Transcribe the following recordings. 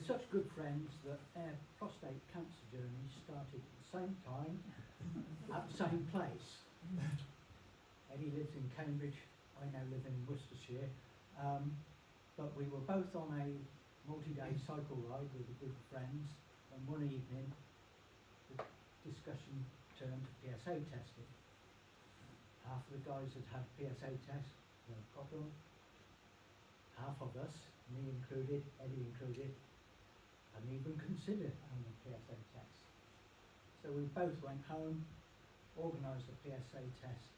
we're such good friends that our prostate cancer journey started at the same time, at the same place. Eddie lives in Cambridge, I now live in Worcestershire, but we were both on a multi-day cycle ride with a group of friends, and one evening the discussion turned to PSA testing. Half of the guys had had PSA tests, no problem. Half of us, me included, Eddie included, hadn't even considered having a PSA test. So we both went home, organised a PSA test,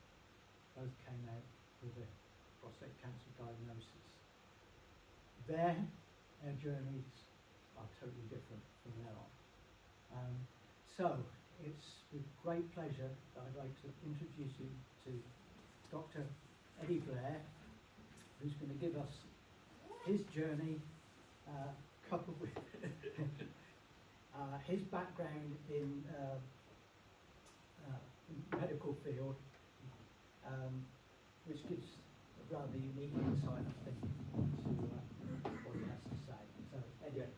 both came out with a prostate cancer diagnosis. There, our journeys are totally different from now on. So, it's with great pleasure that I'd like to introduce you to Dr. Eddie Blair, who's going to give us his journey, coupled with his background in medical field, which gives a rather unique insight, I think, to what he has to say. So, Eddie.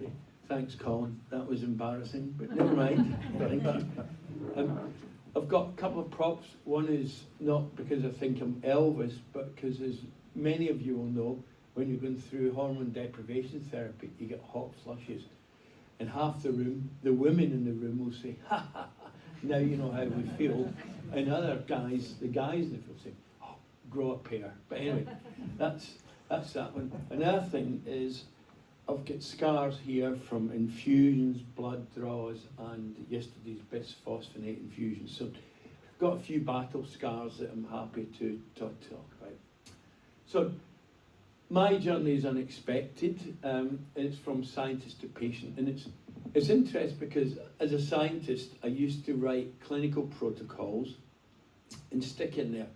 Okay. Thanks, Colin. That was embarrassing, but never mind. Thank you. I've got a couple of props. One is not because I think I'm Elvis, but because, as many of you will know, when you're going through hormone deprivation therapy, you get hot flushes. And half the room, the women in the room will say, ha ha ha, now you know how we feel. And other guys, the guys in the field say, oh, grow a pair. But anyway, that's that one. Another thing is, I've got scars here from infusions, blood draws, and yesterday's bisphosphonate infusion. So I've got a few battle scars that I'm happy to talk about. So my journey is unexpected. It's from scientist to patient, and it's interesting because as a scientist, I used to write clinical protocols and stick in there,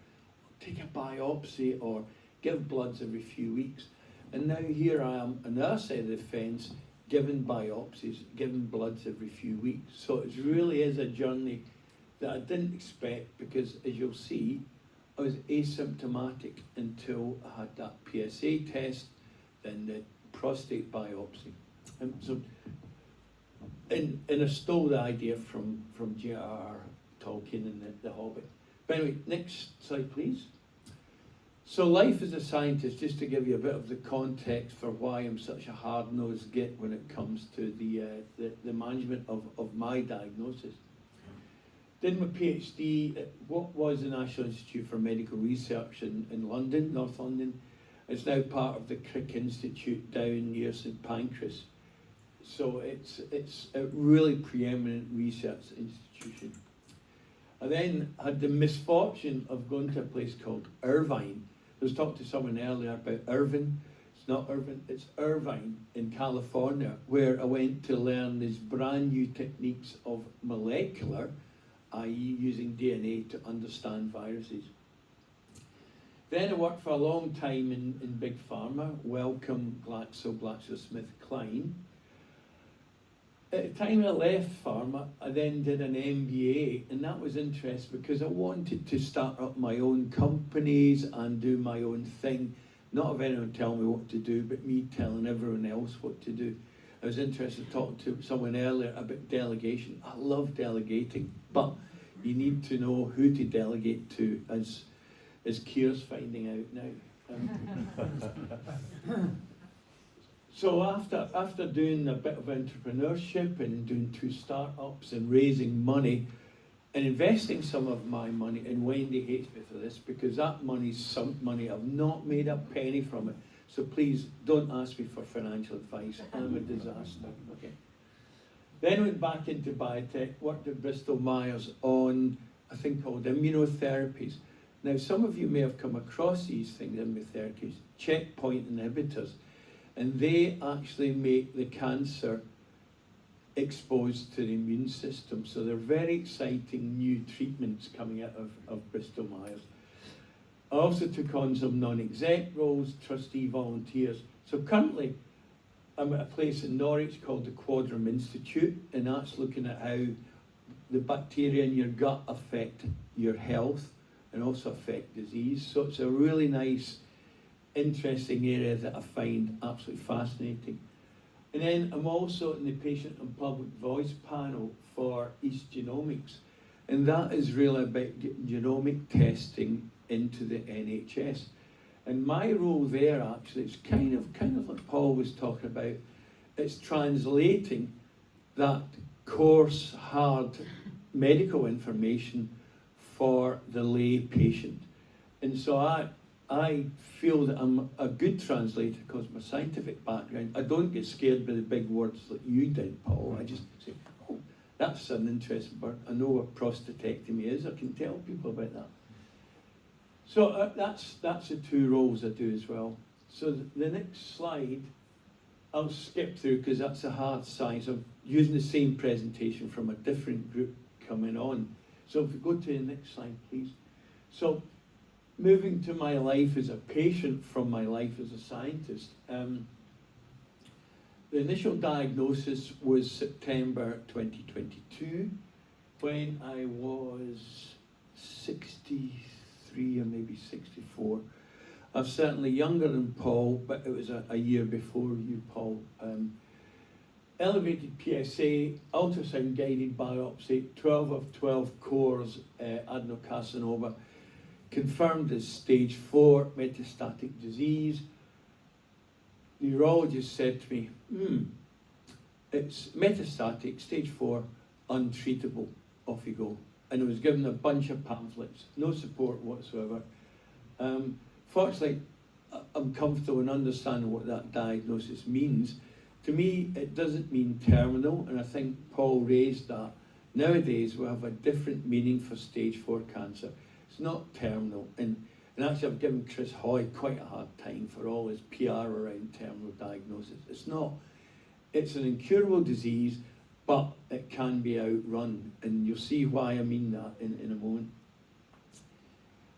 take a biopsy or give bloods every few weeks. And now here I am on the other side of the fence, giving biopsies, giving bloods every few weeks. So it really is a journey that I didn't expect, because as you'll see, I was asymptomatic until I had that PSA test, then the prostate biopsy. And I stole the idea from J.R.R. Tolkien and the Hobbit. But anyway, next slide please. So life as a scientist, just to give you a bit of the context for why I'm such a hard-nosed git when it comes to the management of my diagnosis. Did my PhD at what was the National Institute for Medical Research in London, North London. It's now part of the Crick Institute down near St Pancras. So it's a really preeminent research institution. I then had the misfortune of going to a place called Irvine. I was talking to someone earlier about Irvine. It's not Irvine, it's Irvine in California, where I went to learn these brand new techniques of molecular, i.e. using DNA to understand viruses. Then I worked for a long time in Big Pharma, Wellcome, GlaxoSmithKline. At the time I left pharma, I then did an MBA, and that was interesting because I wanted to start up my own companies and do my own thing. Not have anyone tell me what to do, but me telling everyone else what to do. I was interested talking to someone earlier about delegation. I love delegating, but you need to know who to delegate to, as Kier's finding out now. So after doing a bit of entrepreneurship and doing 2 startups and raising money and investing some of my money, and Wendy hates me for this because that money's sunk money, I've not made a penny from it. So please don't ask me for financial advice, I'm a disaster, okay? Then went back into biotech, worked at Bristol Myers on a thing called immunotherapies. Now some of you may have come across these things, immunotherapies, checkpoint inhibitors. And they actually make the cancer exposed to the immune system. So they're very exciting new treatments coming out of Bristol Myers. I also took on some non-exec roles, trustee volunteers. So currently, I'm at a place in Norwich called the Quadram Institute, and that's looking at how the bacteria in your gut affect your health and also affect disease. So it's a really nice, interesting area that I find absolutely fascinating. And then I'm also in the patient and public voice panel for East Genomics. And that is really about getting genomic testing into the NHS. And my role there actually is kind of like Paul was talking about. It's translating that coarse, hard medical information for the lay patient. And so I feel that I'm a good translator because of my scientific background. I don't get scared by the big words like you did, Paul. I just say, oh, that's an interesting word. I know what prostatectomy is. I can tell people about that. So that's the two roles I do as well. So the next slide, I'll skip through because that's a hard science. I'm using the same presentation from a different group coming on. So if we go to the next slide, please. So moving to my life as a patient from my life as a scientist, the initial diagnosis was September 2022 when I was 63 or maybe 64. I'm certainly younger than Paul, but it was a year before you, Paul. Elevated PSA, ultrasound guided biopsy, 12 of 12 cores, adenocarcinoma, confirmed as stage 4 metastatic disease. The urologist said to me, it's metastatic, stage 4, untreatable, off you go. And I was given a bunch of pamphlets, no support whatsoever. Fortunately, I'm comfortable in understanding what that diagnosis means. To me, it doesn't mean terminal, and I think Paul raised that. Nowadays, we have a different meaning for stage 4 cancer. It's not terminal, and actually I've given Chris Hoy quite a hard time for all his PR around terminal diagnosis. It's not. It's an incurable disease, but it can be outrun, and you'll see why I mean that in a moment.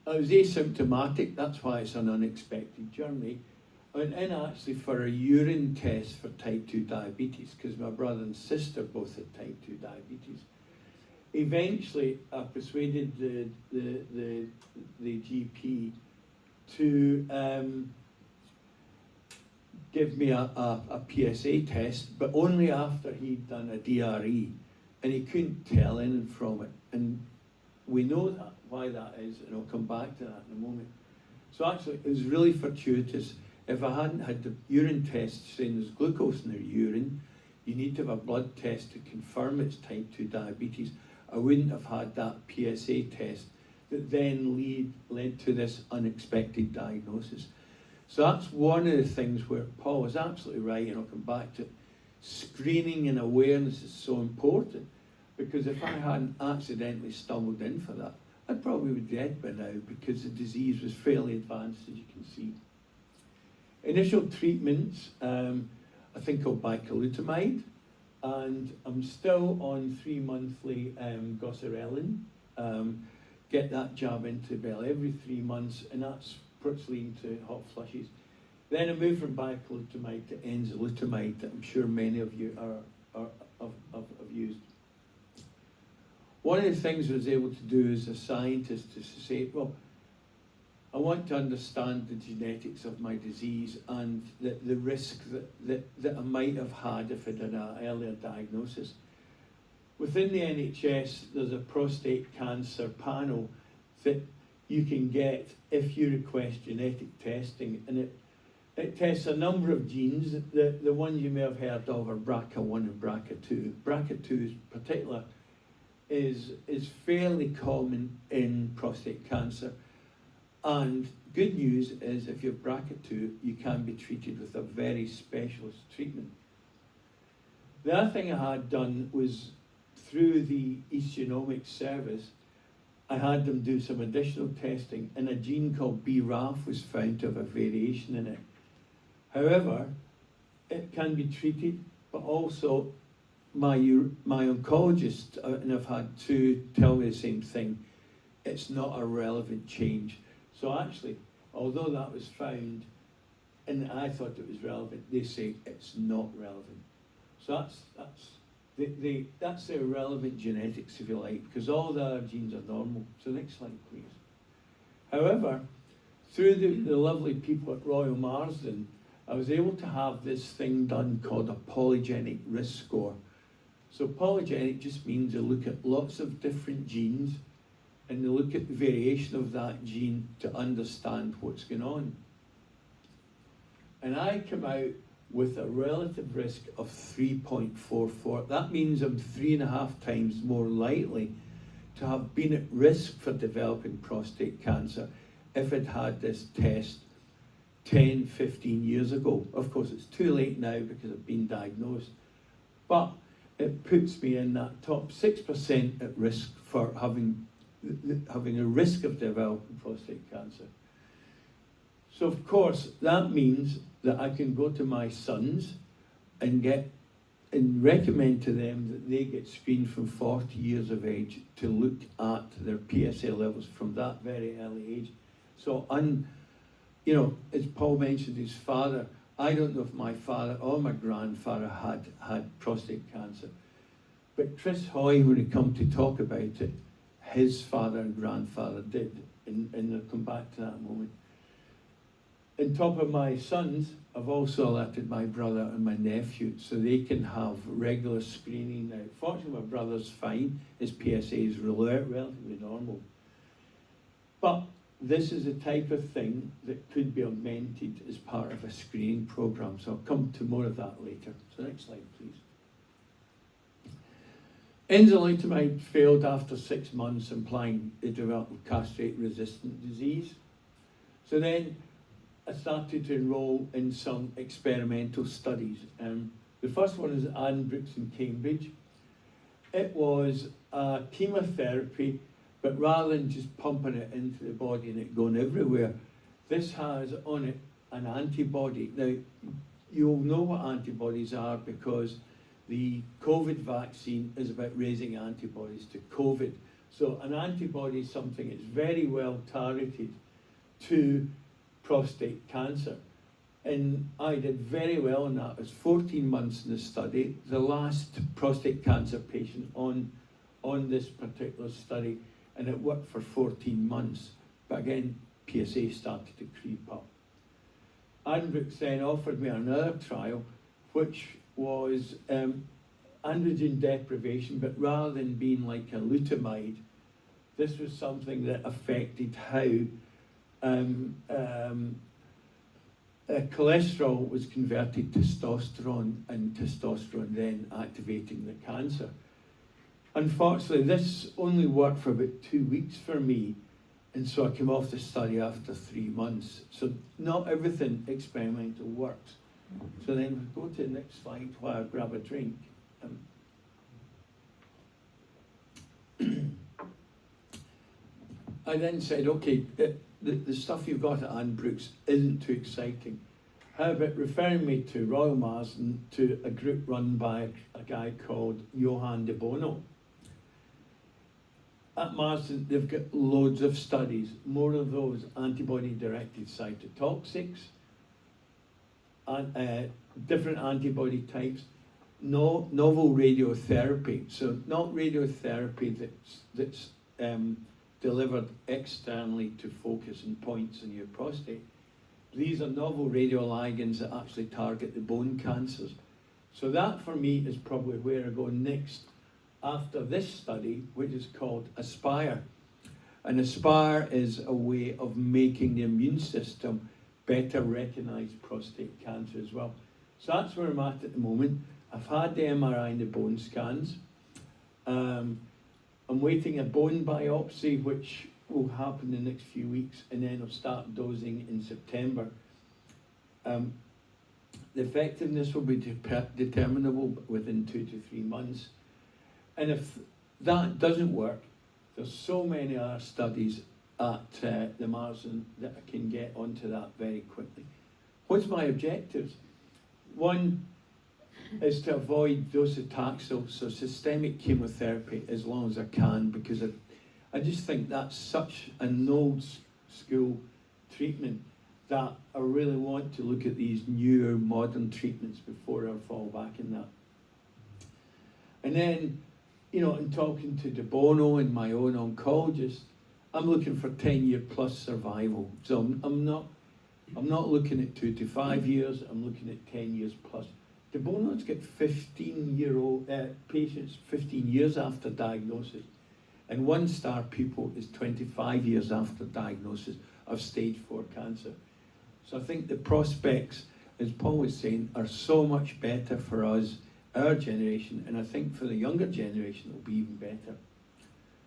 I was asymptomatic, that's why it's an unexpected journey. I went in actually for a urine test for type 2 diabetes, because my brother and sister both had type 2 diabetes. Eventually, I persuaded the GP to give me a PSA test, but only after he'd done a DRE, and he couldn't tell anything from it. And we know that, why that is, and I'll come back to that in a moment. So actually, it was really fortuitous. If I hadn't had the urine test saying there's glucose in their urine, you need to have a blood test to confirm it's type 2 diabetes. I wouldn't have had that PSA test that then led to this unexpected diagnosis. So that's one of the things where Paul is absolutely right, and I'll come back to it. Screening and awareness is so important, because if I hadn't accidentally stumbled in for that, I'd probably be dead by now, because the disease was fairly advanced, as you can see. Initial treatments, I think called bicalutamide, and I'm still on 3-monthly goserelin. Get that jab into the belly every 3 months, and that's puts leading to hot flushes. Then I moved from bicalutamide to enzalutamide, that I'm sure many of you have used. One of the things I was able to do as a scientist is to say, well, I want to understand the genetics of my disease and the risk that I might have had if I did an earlier diagnosis. Within the NHS, there's a prostate cancer panel that you can get if you request genetic testing, and it tests a number of genes. The ones you may have heard of are BRCA1 and BRCA2. BRCA2 in particular is fairly common in prostate cancer. And good news is if you have BRCA2, you can be treated with a very specialist treatment. The other thing I had done was through the East Genomics service, I had them do some additional testing, and a gene called BRAF was found to have a variation in it. However, it can be treated, but also my oncologist, and I've had two tell me the same thing, it's not a relevant change. So actually, although that was found, and I thought it was relevant, they say it's not relevant. So that's the irrelevant genetics, if you like, because all the other genes are normal. So next slide, please. However, through the lovely people at Royal Marsden, I was able to have this thing done called a polygenic risk score. So polygenic just means they look at lots of different genes and they look at the variation of that gene to understand what's going on. And I come out with a relative risk of 3.44. That means I'm 3.5 times more likely to have been at risk for developing prostate cancer if I'd had this test 10, 15 years ago. Of course, it's too late now because I've been diagnosed, but it puts me in that top 6% at risk for having a risk of developing prostate cancer. So of course, that means that I can go to my sons and recommend to them that they get screened from 40 years of age to look at their PSA levels from that very early age. So, you know, as Paul mentioned, his father, I don't know if my father or my grandfather had prostate cancer, but Chris Hoy, when he come to talk about it, his father and grandfather did, and I'll come back to that moment. On top of my sons, I've also alerted my brother and my nephew so they can have regular screening now. Fortunately, my brother's fine. His PSA is relatively normal. But this is a type of thing that could be augmented as part of a screening program. So I'll come to more of that later. So next slide, please. Enzalutamide failed after 6 months, implying it developed castrate-resistant disease. So then I started to enroll in some experimental studies. The first one is Addenbrooke's in Cambridge. It was a chemotherapy, but rather than just pumping it into the body and it going everywhere, this has on it an antibody. Now, you'll know what antibodies are because the COVID vaccine is about raising antibodies to COVID. So an antibody is something that's very well targeted to prostate cancer. And I did very well in that. It was 14 months in the study. The last prostate cancer patient on this particular study, and it worked for 14 months. But again, PSA started to creep up. Addenbrooke's then offered me another trial, which was androgen deprivation, but rather than being like a lutamide, this was something that affected how cholesterol was converted to testosterone, and testosterone then activating the cancer. Unfortunately, this only worked for about 2 weeks for me, and so I came off the study after 3 months. So not everything experimental works. So then we go to the next slide while I grab a drink. I then said, okay, the stuff you've got at Addenbrooke's isn't too exciting. How about referring me to Royal Marsden to a group run by a guy called Johann de Bono? At Marsden, they've got loads of studies, more of those antibody-directed cytotoxics, different antibody types, novel radiotherapy. So not radiotherapy that's delivered externally to focus and points in your prostate. These are novel radioligands that actually target the bone cancers. So that for me is probably where I go next after this study, which is called ASPIRE. And ASPIRE is a way of making the immune system better recognize prostate cancer as well. So that's where I'm at the moment. I've had the MRI and the bone scans. I'm waiting a bone biopsy, which will happen in the next few weeks, and then I'll start dosing in September. The effectiveness will be determinable within 2 to 3 months. And if that doesn't work, there's so many other studies at the Marsden that I can get onto that very quickly. What's my objectives? One is to avoid docetaxel, so systemic chemotherapy, as long as I can, because I just think that's such an old school treatment that I really want to look at these newer modern treatments before I fall back in that. And then, you know, in talking to De Bono and my own oncologist, I'm looking for 10-year plus survival. So I'm not, I'm not looking at 2 to 5 years, I'm looking at 10 years plus. De Bono's got 15-year-old patients 15 years after diagnosis, and one-star people is 25 years after diagnosis of stage 4 cancer. So I think the prospects, as Paul was saying, are so much better for us, our generation, and I think for the younger generation it'll be even better.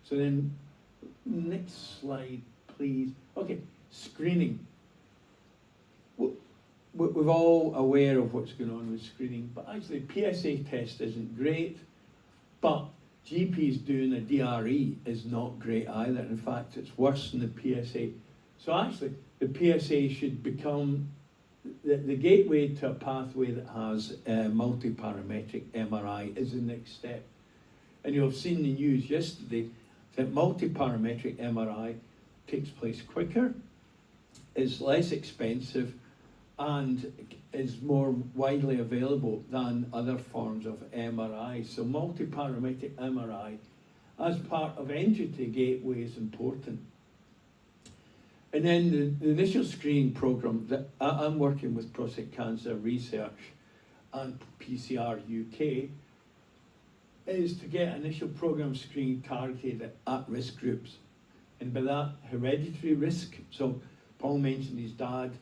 So then, next slide, please. Okay, screening. We're all aware of what's going on with screening, but actually PSA test isn't great, but GPs doing a DRE is not great either. In fact, it's worse than the PSA. So actually, the PSA should become the gateway to a pathway that has multi-parametric MRI is the next step. And you'll have seen the news yesterday that multi-parametric MRI takes place quicker, is less expensive, and is more widely available than other forms of MRI. So multi-parametric MRI as part of entry to gateway is important. And then the initial screening program that I'm working with Prostate Cancer Research and PCR UK is to get initial program screening targeted at risk groups. And by that, hereditary risk. So Paul mentioned his dad.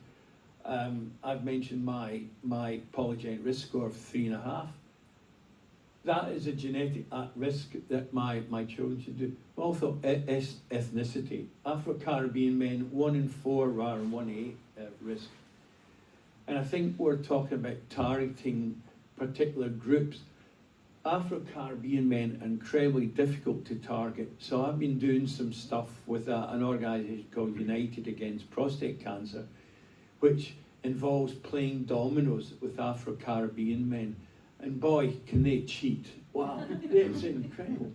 I've mentioned my polygenic risk score of 3.5. That is a genetic at risk that my children should do. Also, ethnicity. Afro-Caribbean men, 1 in 4 rather than 1 in 8 risk. And I think we're talking about targeting particular groups. Afro-Caribbean men are incredibly difficult to target. So I've been doing some stuff with an organisation called United Against Prostate Cancer, which involves playing dominoes with Afro-Caribbean men. And boy, can they cheat. Wow, it's incredible.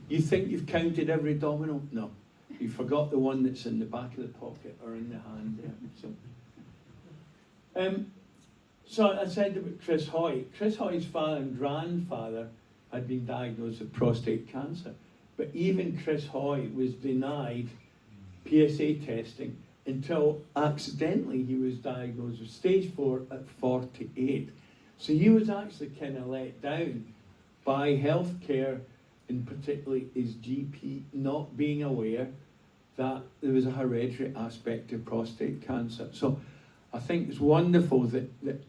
You think you've counted every domino? No. You forgot the one that's in the back of the pocket or in the hand there. So I said about Chris Hoy. Chris Hoy's father and grandfather had been diagnosed with prostate cancer. But even Chris Hoy was denied PSA testing until accidentally he was diagnosed with stage 4 at 48. So he was actually kind of let down by healthcare, and particularly his GP not being aware that there was a hereditary aspect of prostate cancer. So I think it's wonderful that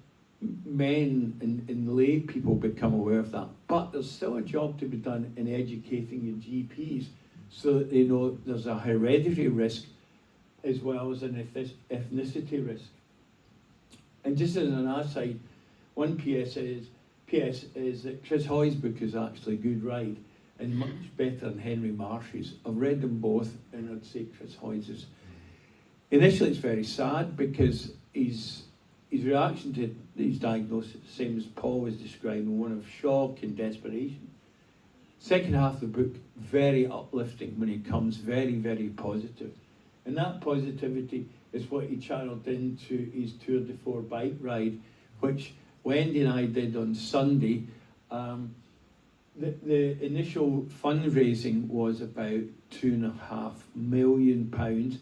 men and lay people become aware of that. But there's still a job to be done in educating your GPs so that they know there's a hereditary risk as well as an ethnicity risk. And just as an aside, one PS is that Chris Hoy's book is actually a good read and much better than Henry Marsh's. I've read them both, and I'd say Chris Hoy's is. Initially, it's very sad because his reaction to his diagnosis, the same as Paul was describing, one of shock and desperation. Second half of the book, very uplifting when he comes, very, very positive. And that positivity is what he channeled into his Tour de Four bike ride, which Wendy and I did on Sunday. The initial fundraising was about £2.5 million,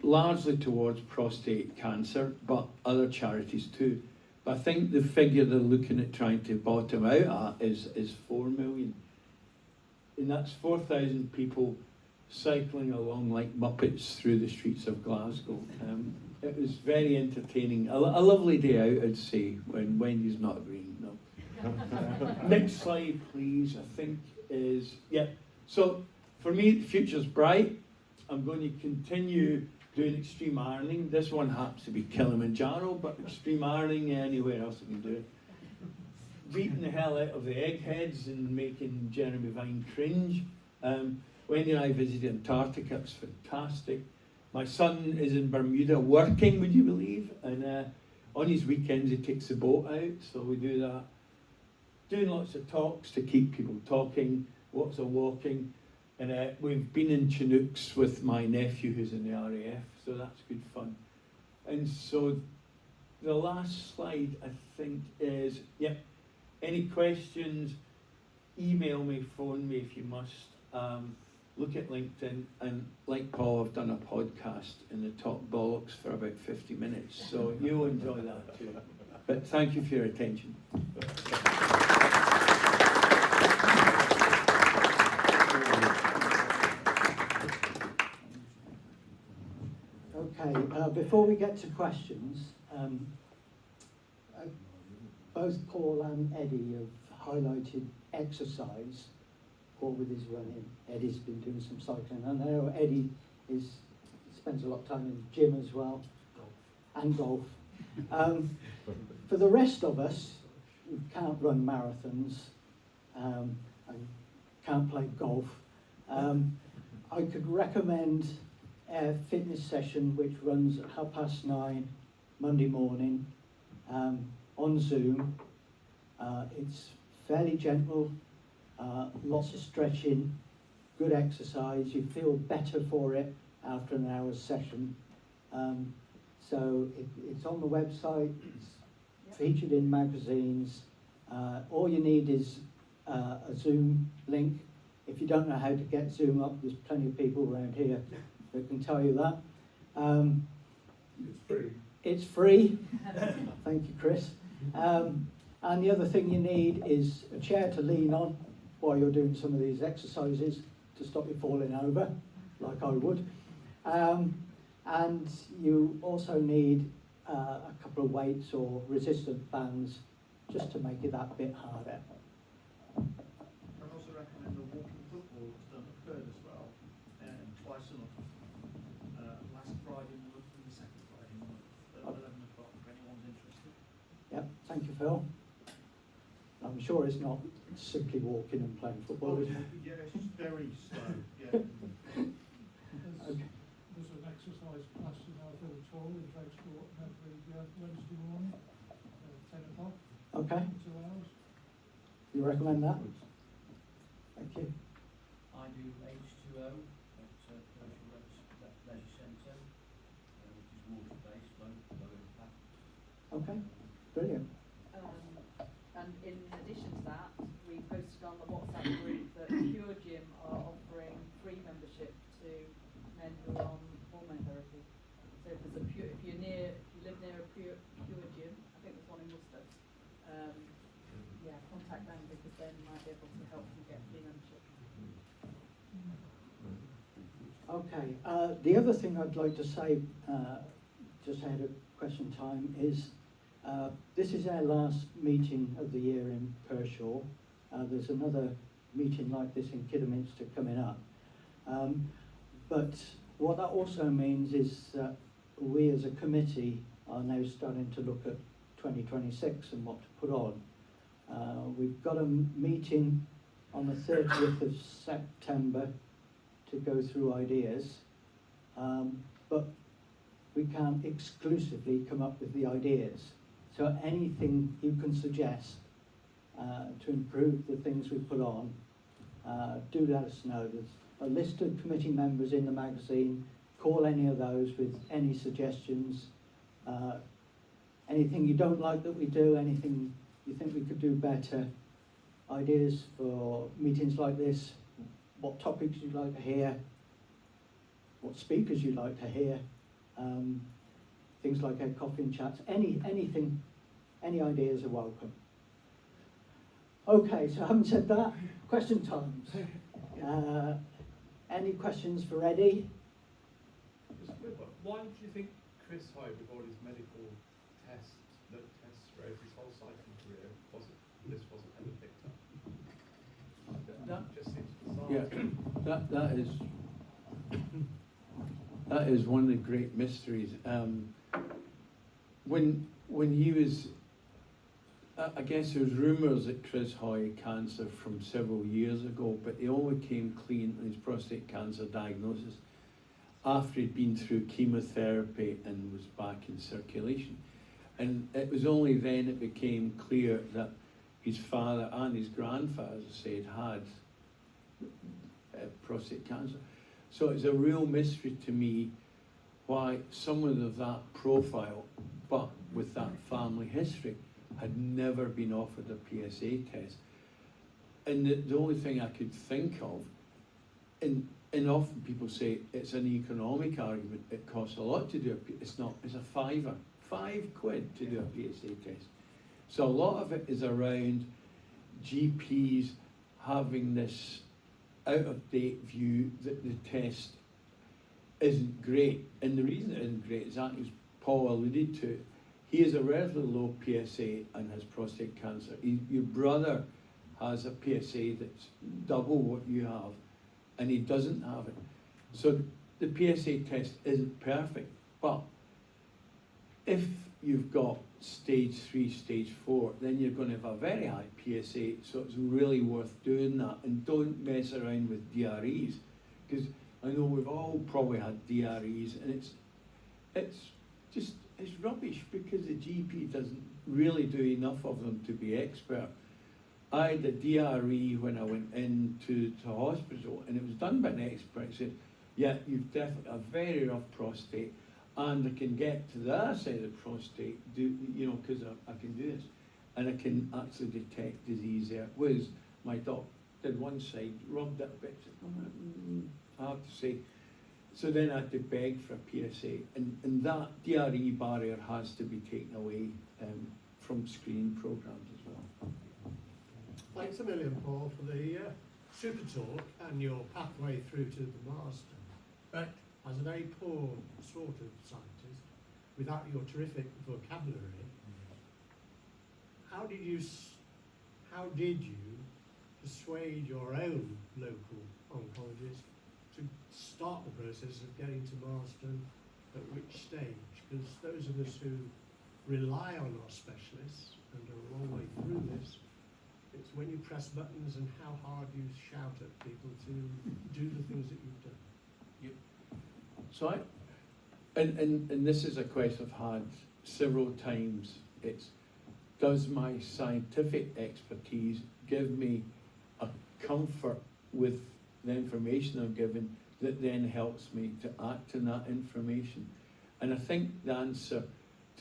largely towards prostate cancer, but other charities too. But I think the figure they're looking at trying to bottom out at is 4 million. And that's 4,000 people cycling along like Muppets through the streets of Glasgow. It was very entertaining. A lovely day out, I'd say, when Wendy's not agreeing. No. Next slide, please. I think is, yeah. So for me, the future's bright. I'm going to continue doing extreme ironing. This one happens to be Kilimanjaro, but extreme ironing anywhere else I can do it. Beating the hell out of the eggheads and making Jeremy Vine cringe. Wendy and I visited Antarctica. It's fantastic. My son is in Bermuda working, would you believe? And on his weekends he takes the boat out, so we do that. Doing lots of talks to keep people talking, lots of walking. And we've been in Chinooks with my nephew who's in the RAF, so that's good fun. And so the last slide, I think, is, any questions, email me, phone me if you must. look at LinkedIn, and like Paul, I've done a podcast in the top bollocks for about 50 minutes, so you'll enjoy that too. But thank you for your attention. Okay, before we get to questions, both Paul and Eddie have highlighted exercise. Paul with his running, Eddie's been doing some cycling. I know Eddie spends a lot of time in the gym as well, and golf. For the rest of us who can't run marathons and can't play golf, I could recommend a fitness session which runs at 9:30 Monday morning on Zoom. It's fairly gentle, lots of stretching, good exercise. You feel better for it after an hour's session. So it's on the website, it's featured in magazines. All you need is a Zoom link. If you don't know how to get Zoom up, there's plenty of people around here that can tell you that. It's free. It's free. Thank you, Chris. And the other thing you need is a chair to lean on while you're doing some of these exercises to stop you falling over, like I would. And you also need a couple of weights or resistant bands just to make it that bit harder. I'd also recommend a walking football that's done at Perth as well, twice a month. Last Friday month and the second Friday month at 11 o'clock if anyone's interested. Yep, thank you, Phil. I'm sure it's not simply walking and playing football, is it? Yeah, it's very slow. Yeah. Okay. There's an exercise class in our village hall in Tradesport every Wednesday morning, 10 o'clock, Okay, 2 hours. you recommend that? Thank you. I do H2O at Commercial Leisure Centre, which is water-based, low impact. Okay, brilliant. And in addition to that, we posted on the WhatsApp group that Pure Gym are offering free membership to men who are on hormone therapy. So if there's if you live near a Pure Gym, I think there's one in Worcester. Contact them because they might be able to help you get free membership. Okay, the other thing I'd like to say, just ahead of question time, is this is our last meeting of the year in Pershaw. There's another meeting like this in Kidderminster coming up. But what that also means is that we as a committee are now starting to look at 2026 and what to put on. We've got a meeting on the 30th of September to go through ideas, but we can't exclusively come up with the ideas. So anything you can suggest to improve the things we put on, do let us know. There's a list of committee members in the magazine. Call any of those with any suggestions. Anything you don't like that we do, anything you think we could do better, ideas for meetings like this, what topics you'd like to hear, what speakers you'd like to hear, things like our coffee and chats, anything, any ideas are welcome. Okay, so having said that, question times. Any questions for Eddie? Just a quick one. Why do you think Chris Hyde, with all his medical tests throughout his whole cycling career, this wasn't ever picked up? That just seems bizarre. Yeah, that is one of the great mysteries. When he was, I guess there was rumours that Chris Hoy had cancer from several years ago, but he only came clean on his prostate cancer diagnosis after he'd been through chemotherapy and was back in circulation. And it was only then it became clear that his father and his grandfather, as I said, had prostate cancer. So it's a real mystery to me why someone of that profile, but with that family history, had never been offered a PSA test. And the only thing I could think of, in and often people say it's an economic argument. It costs a lot to do it's not. It's a £5 to do a PSA test. So a lot of it is around GPs having this out-of-date view that the test isn't great. And the reason it isn't great is that, as Paul alluded to, he has a relatively low PSA and has prostate cancer. Your brother has a PSA that's double what you have, and he doesn't have it. So the PSA test isn't perfect, but if you've got stage 3, stage 4, then you're going to have a very high PSA, so it's really worth doing that. And don't mess around with DREs, because I know we've all probably had DREs, and it's rubbish, because the GP doesn't really do enough of them to be expert. I had a DRE when I went into the hospital, and it was done by an expert. He said, yeah, you've definitely a very rough prostate, and I can get to the other side of the prostate, because I can do this, and I can actually detect disease there. Whereas my doc did one side, rubbed it a bit, said, hard to say. So then I had to beg for a PSA, and that DRE barrier has to be taken away from screening programs as well. Thanks a million, Paul, for the super talk and your pathway through to the master. But as a very poor sort of scientist, without your terrific vocabulary, how did you persuade your own local oncologist to start the process of getting to master? At which stage? Because those of us who rely on our specialists and are a long way through this, it's when you press buttons and how hard you shout at people to do the things that you've done. So and this is a question I've had several times. It's, does my scientific expertise give me a comfort with the information I'm given that then helps me to act on that information? And I think the answer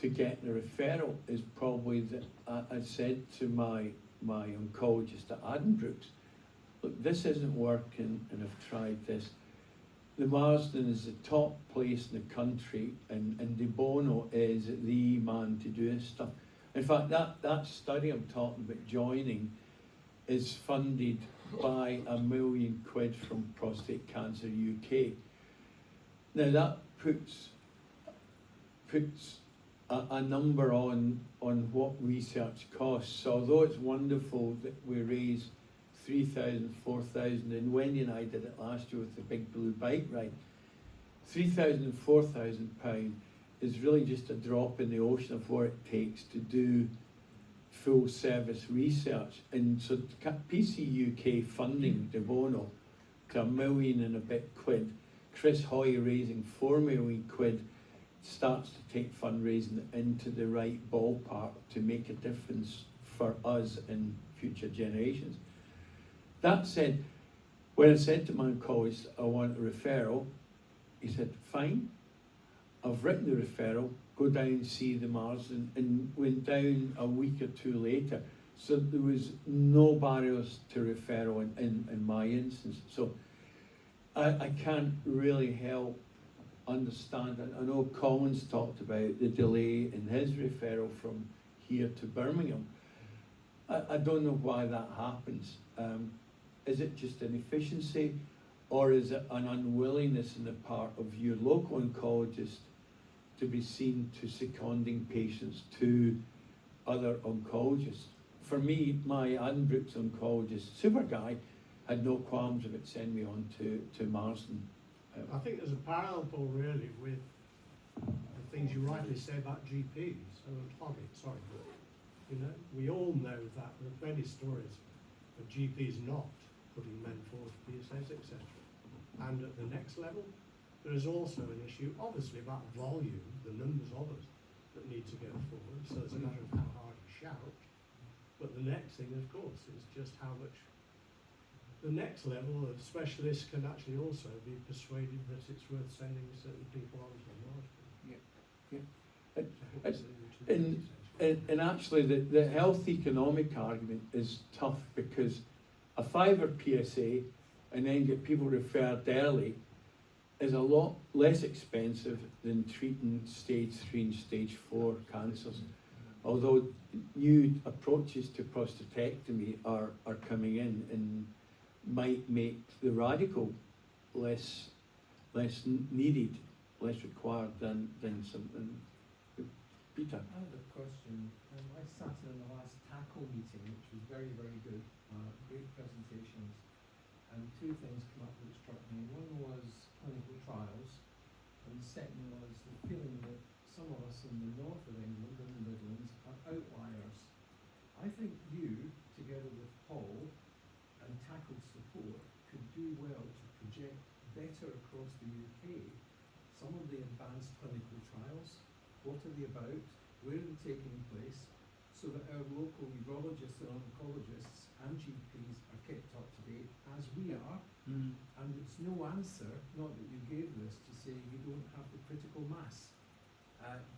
to getting a referral is probably that I said to my oncologist at Addenbrooke's, look, this isn't working, and I've tried this. The Marsden is the top place in the country, and De Bono is the man to do this stuff. In fact, that study I'm talking about joining is funded by £1 million from Prostate Cancer UK. Now that puts a number on what research costs. So although it's wonderful that we raise 3,000, 4,000, and Wendy and I did it last year with the Big Blue Bike Ride, 3,000 and 4,000 pounds is really just a drop in the ocean of what it takes to do full service research. And so PC UK funding De Bono to £1 million and a bit quid, Chris Hoy raising £4 million starts to take fundraising into the right ballpark to make a difference for us and future generations. That said, when I said to my oncologist I want a referral, he said, fine, I've written the referral, go down and see the Marsden, and went down a week or two later. So there was no barriers to referral in my instance. So I can't really help understand. I know Colin's talked about the delay in his referral from here to Birmingham. I don't know why that happens. Is it just an efficiency, or is it an unwillingness on the part of your local oncologist to be seen to seconding patients to other oncologists? For me, my Addenbrooke's oncologist, super guy, had no qualms about sending me on to Marsden. I think there's a parallel, Paul, really, with the things you rightly say about GPs. We all know that there are many stories of GPs not putting men forward for PSAs, etc. And at the next level, there is also an issue, obviously, about volume, the numbers of us that need to go forward. So it's a matter of how hard you shout. But the next thing, of course, is just how much the next level of specialists can actually also be persuaded that it's worth sending certain people on to the market. And actually, the health economic argument is tough, because a £5 PSA and then get people referred early is a lot less expensive than treating stage 3 and stage 4 cancers. Although new approaches to prostatectomy are coming in and might make the radical less needed, less required than something. Peter? I have a question. I sat in the last tackle meeting, which was very, very good, great presentations, and two things came up that struck me. One was clinical trials, and the second was the feeling that some of us in the north of England and the Midlands are outliers. I think you, together with Paul and tackle support, could do well to project better across the UK some of the advanced clinical trials. What are they about? Where are they taking place? So that our local urologists and oncologists and GPs are kept up to date, as we are. And it's no answer, not that you gave this, to say you don't have the critical mass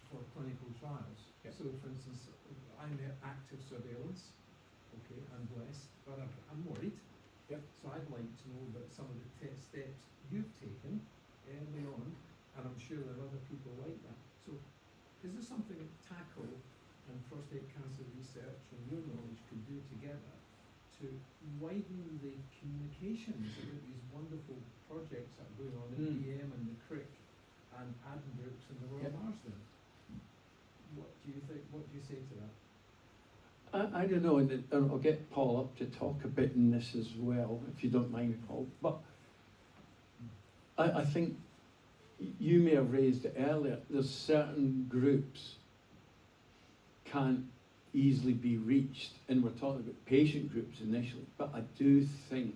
for clinical trials. Yep. So, for instance, I'm in active surveillance. Okay, I'm blessed, but I'm worried. Yep. So I'd like to know about some of the steps you've taken early on, and I'm sure there are other people like that. So is there something that tackle and prostate cancer research and your knowledge could do together to widen the communications about these wonderful projects that are going on in BM and the Crick and Addenbrooke's and the Royal Marsden? What do you think? What do you say to that? I don't know, and I'll get Paul up to talk a bit in this as well, if you don't mind, Paul. But I think you may have raised it earlier, there's certain groups can't easily be reached, and we're talking about patient groups initially, but I do think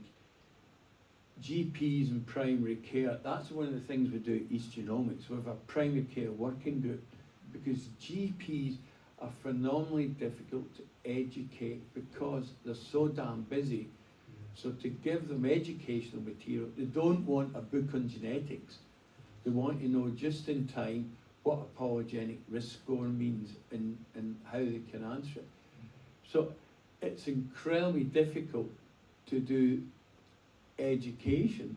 GPs and primary care, that's one of the things we do at East Genomics. We have a primary care working group, because GPs are phenomenally difficult to educate because they're so damn busy. So to give them educational material, they don't want a book on genetics. They want to know just in time what a polygenic risk score means and how they can answer it. So it's incredibly difficult to do education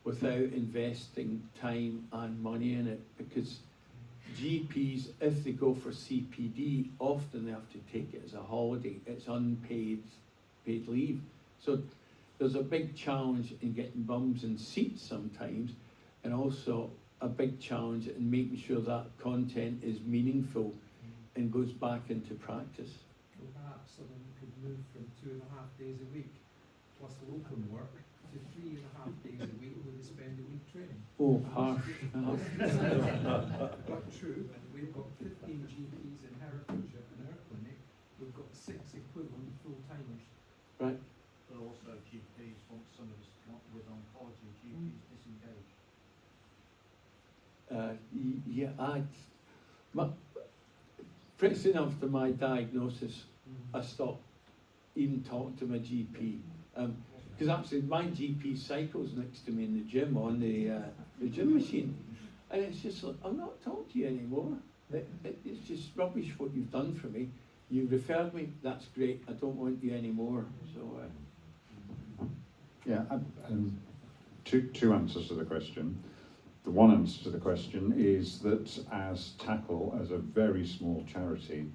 without investing time and money in it, because GPs, if they go for CPD, often they have to take it as a holiday. It's unpaid leave. So there's a big challenge in getting bums in seats sometimes, and also a big challenge in making sure that content is meaningful and goes back into practice. Well, perhaps someone could move from 2.5 days a week plus locum work to 3.5 days a week where they spend a week training. Oh, harsh. But true, we've got 15 GPs in Herefordshire in our clinic. We've got 6 equivalent full-timers. Right. But also GPs, once somebody's got with oncology, GPs disengage. Pretty soon after my diagnosis, I stopped even talking to my GP. Because actually my GP cycles next to me in the gym on the gym machine. And it's just like, I'm not talking to you anymore. It's just rubbish what you've done for me. You referred me, that's great, I don't want you anymore. So, yeah, two answers to the question. The one answer to the question is that as Tackle, as a very small charity,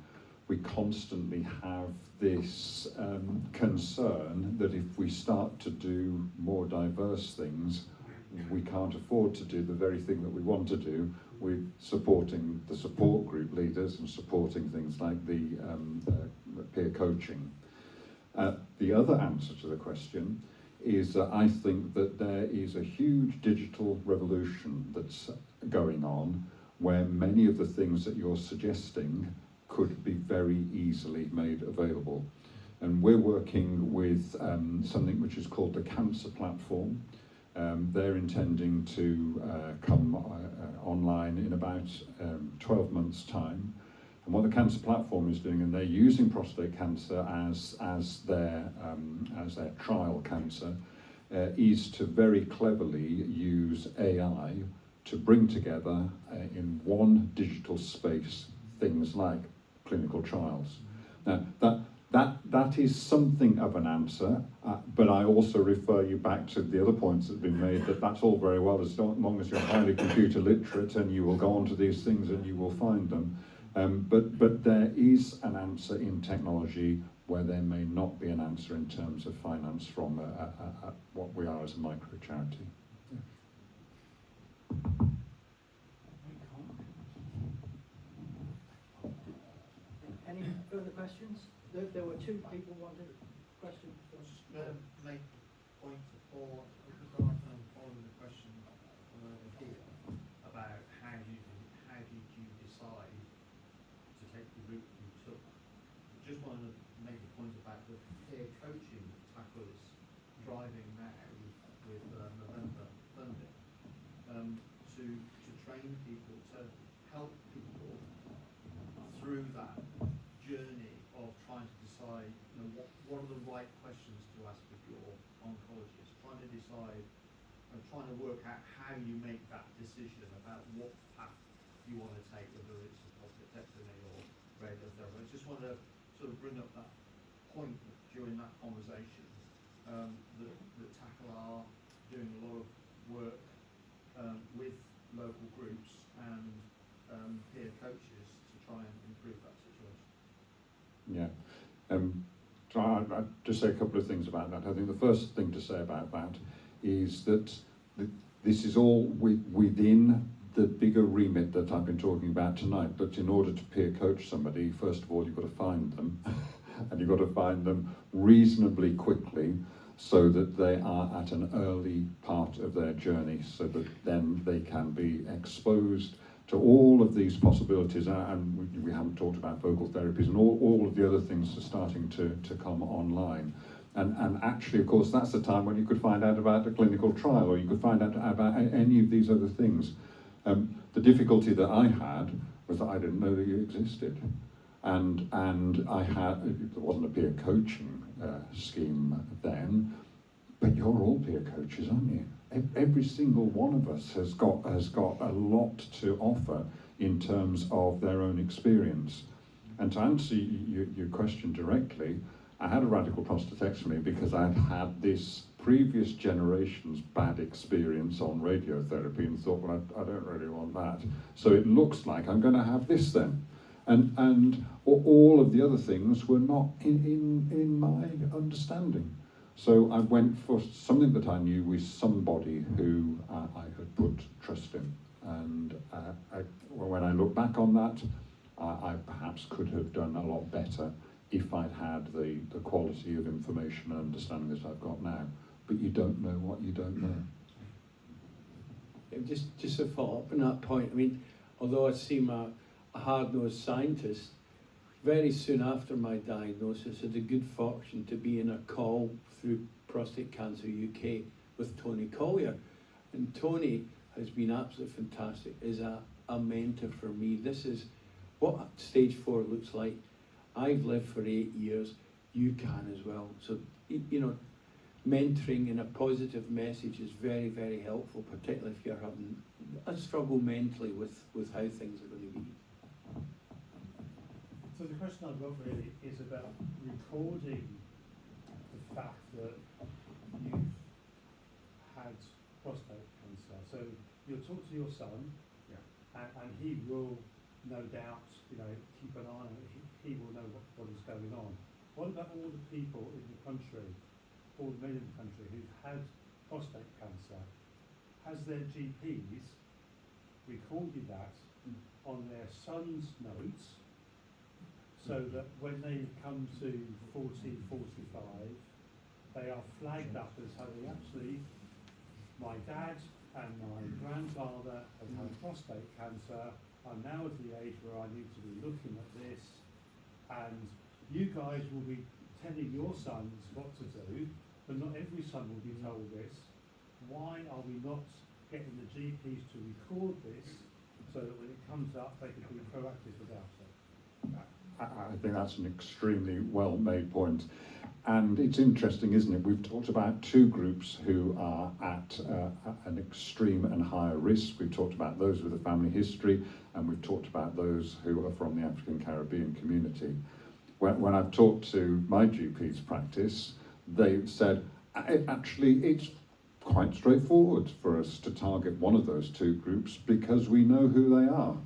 we constantly have this concern that if we start to do more diverse things, we can't afford to do the very thing that we want to do with supporting the support group leaders and supporting things like the peer coaching. The other answer to the question is that I think that there is a huge digital revolution that's going on where many of the things that you're suggesting could be very easily made available. And we're working with something which is called the Cancer Platform. They're intending to come online in about 12 months' time. And what the Cancer Platform is doing, and they're using prostate cancer as their trial cancer, is to very cleverly use AI to bring together in one digital space things like clinical trials. Now that that is something of an answer, but I also refer you back to the other points that have been made, that that's all very well as long as you're highly computer literate and you will go onto these things and you will find them. But there is an answer in technology where there may not be an answer in terms of finance from what we are as a micro charity. Any further questions? There were two people wanted questions. Just make a point, or following the question here about how did you decide to take the route you took. Just want to make a point about the peer coaching tackle is driving now with November funding to train people, to help people through that journey of trying to decide, what are the right questions to ask of your oncologist, trying to decide, trying to work out how you make that decision about what path you want to take, whether it's a prostatectomy or radiotherapy. I just want to sort of bring up that point during that conversation that Tackle are doing a lot of work with local groups and peer coaches to try and improve that situation. Yeah. So I'll just say a couple of things about that. I think the first thing to say about that is that this is all within the bigger remit that I've been talking about tonight, but in order to peer coach somebody, first of all, you've got to find them, and you've got to find them reasonably quickly so that they are at an early part of their journey, so that then they can be exposed to all of these possibilities, and we haven't talked about vocal therapies, and all of the other things are starting to come online. And actually, of course, that's the time when you could find out about a clinical trial, or you could find out about any of these other things. The difficulty that I had was that I didn't know that you existed. And I had, there wasn't a peer coaching scheme then, but you're all peer coaches, aren't you? Every single one of us has got a lot to offer in terms of their own experience. And to answer your question directly, I had a radical prostatectomy because I'd had this previous generation's bad experience on radiotherapy and thought, well, I don't really want that. So it looks like I'm going to have this then. And all of the other things were not in my understanding. So I went for something that I knew with somebody who I had put trust in. And when I look back on that, I perhaps could have done a lot better if I'd had the quality of information and understanding that I've got now. But you don't know what you don't know. Just to follow up on that point, I mean, although I seem a hard-nosed scientist, very soon after my diagnosis, I had the good fortune to be in a call through Prostate Cancer UK with Tony Collier. And Tony has been absolutely fantastic, is a mentor for me. This is what stage 4 looks like. I've lived for 8 years, you can as well. So, mentoring and a positive message is very, very helpful, particularly if you're having a struggle mentally with how things are going to be. So the question I've got really is about recording the fact that you've had prostate cancer. So you'll talk to your son, and he will no doubt, keep an eye on it. He will know what is going on. What about all the people in the country, all the men in the country who've had prostate cancer? Has their GPs recorded that on their son's notes, so that when they come to 40, 45, they are flagged up as having actually, my dad and my grandfather have had prostate cancer. I'm now at the age where I need to be looking at this, and you guys will be telling your sons what to do, but not every son will be told this. Why are we not getting the GPs to record this so that when it comes up they can be proactive about it? I think that's an extremely well-made point. And it's interesting, isn't it? We've talked about two groups who are at an extreme and higher risk. We've talked about those with a family history, and we've talked about those who are from the African Caribbean community. when I've talked to my GP's practice, they've said, actually, it's quite straightforward for us to target one of those two groups because we know who they are,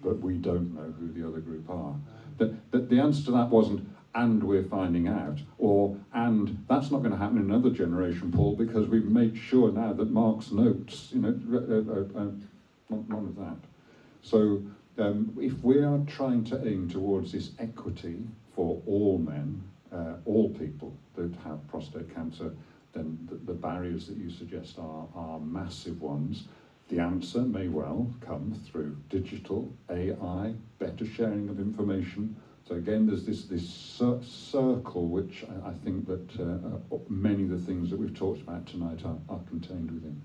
but we don't know who the other group are. The answer to that wasn't, and we're finding out, or, and that's not going to happen in another generation, Paul, because we've made sure now that Mark's notes, you know, none of that. So if we are trying to aim towards this equity for all men, all people that have prostate cancer, then the barriers that you suggest are massive ones. The answer may well come through digital, AI, better sharing of information. So again, there's this circle which I think that many of the things that we've talked about tonight are contained within.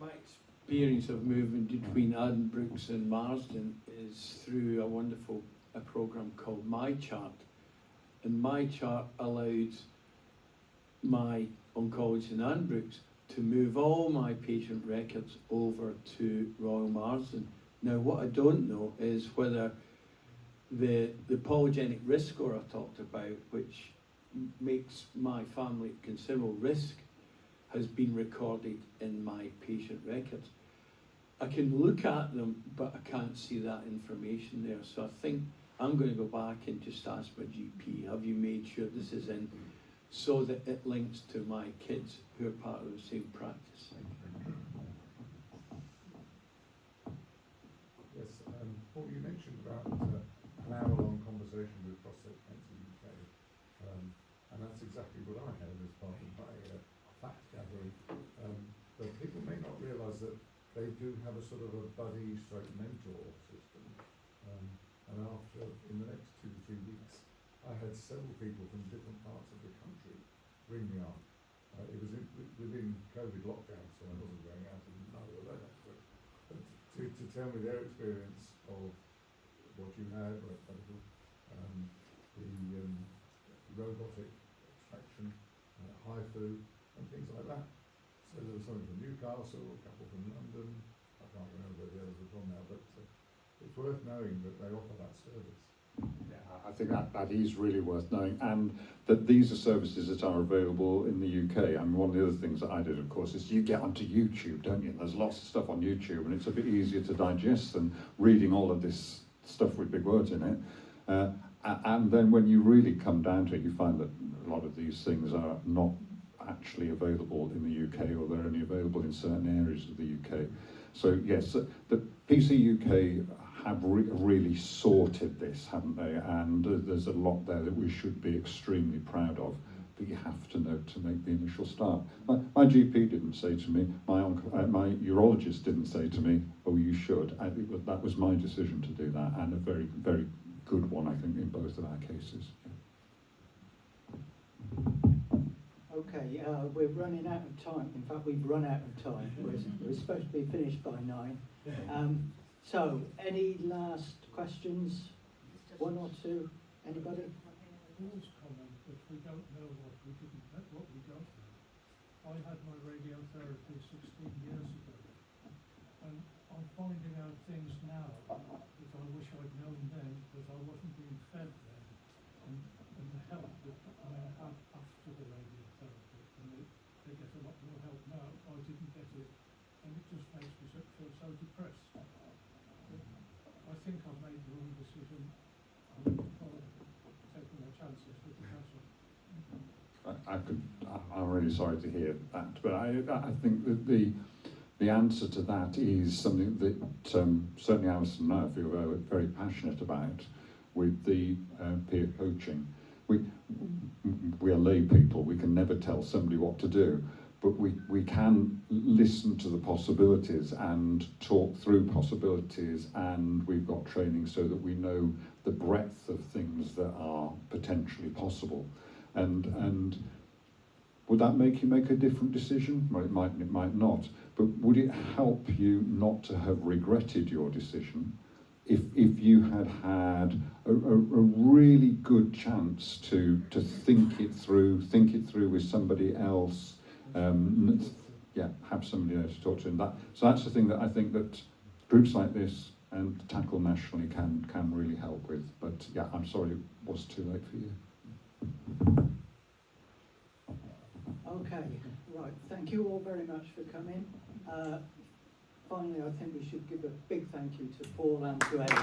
My experience of moving between Addenbrooke's and Marsden is through a program called My Chart, and My Chart allowed my oncologist in Addenbrooke's to move all my patient records over to Royal Marsden. Now, what I don't know is whether the polygenic risk score I talked about, which makes my family at considerable risk, has been recorded in my patient records. I can look at them, but I can't see that information there. So I think I'm going to go back and just ask my GP, have you made sure this is in, so that it links to my kids who are part of the same practice? Yes, Paul, you mentioned about an hour-long conversation with Prostate Cancer UK, and that's exactly what I had as part of my fact gathering. But people may not realise that they do have a sort of a buddy/mentor system, and after, in the next 2 to 3 weeks, I had several people from different parts of the country ring me up. It was within COVID lockdown, so I wasn't going out and neither were they, but to tell me their experience of what you had, the robotic extraction, HIFU, and things like that. So there was something from Newcastle, a couple from London. I can't remember where the others were from now, but it's worth knowing that they offer that service. Yeah, I think that is really worth knowing, and that these are services that are available in the UK. I mean, one of the other things that I did, of course, is you get onto YouTube, don't you? And there's lots of stuff on YouTube, and it's a bit easier to digest than reading all of this stuff with big words in it. And then when you really come down to it, you find that a lot of these things are not actually available in the UK, or they're only available in certain areas of the UK. So yes, the PC UK have really sorted this, haven't they? And there's a lot there that we should be extremely proud of. But you have to know to make the initial start. My GP didn't say to me, my urologist didn't say to me, oh, you should. That was my decision to do that, and a very, very good one, I think, in both of our cases. Okay, we're running out of time. In fact, we've run out of time. We're supposed to be finished by 9. So, any last questions? One or two? Anybody? Paul's comment that we don't know what we don't know. I had my radiotherapy 16 years ago, and I'm finding out things now that I wish I'd known then, that I wasn't being fed then, and the help that I had after the radiotherapy, and they get a lot more help now. I didn't get it, and it just makes me feel so depressed. I think I've made the wrong decision. I'm taking my chances with the cancer. I'm really sorry to hear that, but I think that the answer to that is something that certainly Alison and I feel very passionate about with the peer coaching. We are lay people, we can never tell somebody what to do, but we can listen to the possibilities and talk through possibilities, and we've got training so that we know the breadth of things that are potentially possible. And would that make you make a different decision? Well, it might not, but would it help you not to have regretted your decision if you had a really good chance to think it through with somebody else, have somebody there to talk to? So that's the thing that I think that groups like this and Tackle nationally can really help with. But yeah, I'm sorry it was too late for you. Okay, right, thank you all very much for coming. Finally, I think we should give a big thank you to Paul and to Eddie.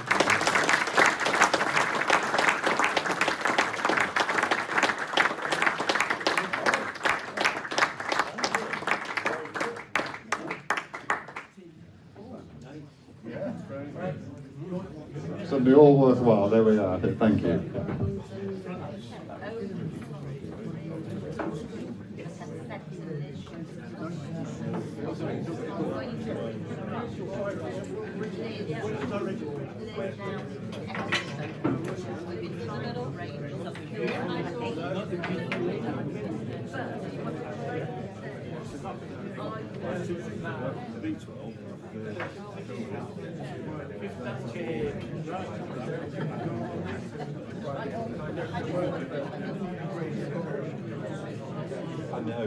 Certainly all worthwhile. There we are. Thank you. I know.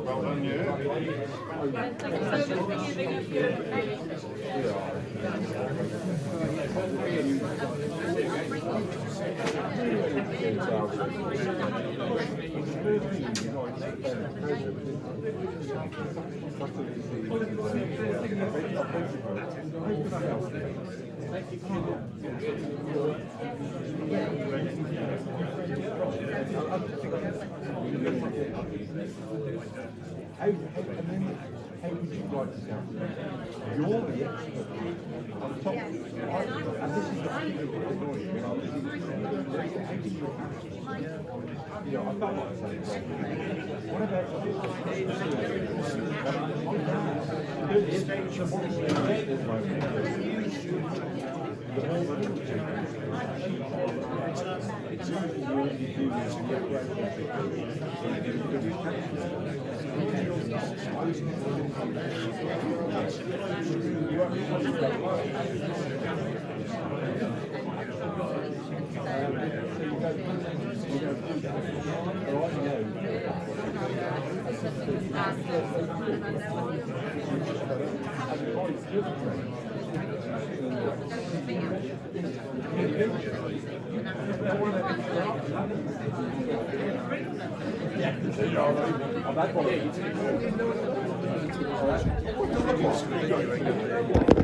Well done, you. Thank you so much for giving up your How would you like to sound? You're the expert on top of it. And this is the thing that was annoying me. How can you, I felt like saying, what about Yeah.